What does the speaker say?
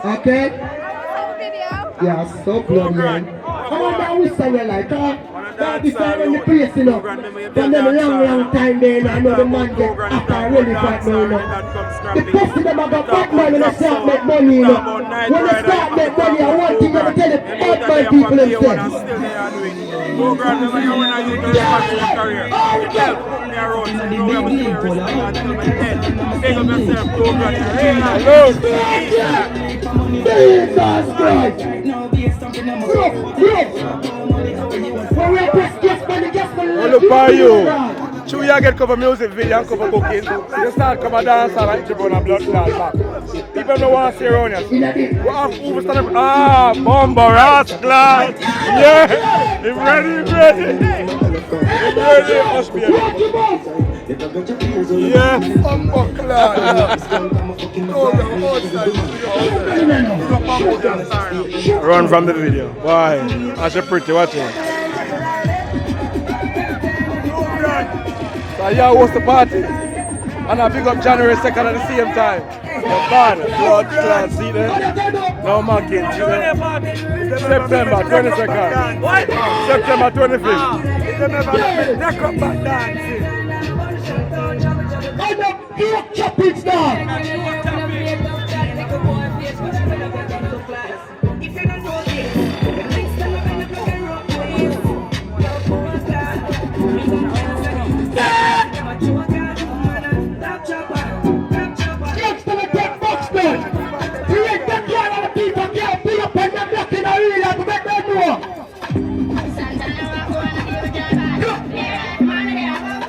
Okay? Yeah, so bloody man. I wonder which song you like, huh? That be fine on the place, you know. From them long time there, you know, I know the man get after really right now, you know. The best of them have got bad man when they start make money, you know. When they start make money, I want thing to tell the bad man people themselves. Oh, grandmother, you want to use your career. Help, put me around. So you have a serious respect and tell my head. Take up yourself, go, grandmother. Jesus Christ! Oh, look for you. Should you get cover music video and cover bookings? You start come and dance and like Jibon and blood clot back. People don't want to see around you. Who stand up? Ah, Bomba Rascal. Yeah, he's ready, he's ready. He's ready, hush baby. Yeah, Bomba Clot. Run from the video. Why? That's a pretty, watch it. So yeah, host the party. And I pick up January 2nd at the same time. The band, blood clot, see them? No marking, see them? September 22nd. September 25th. Neck up back dancing. I know you chop it down.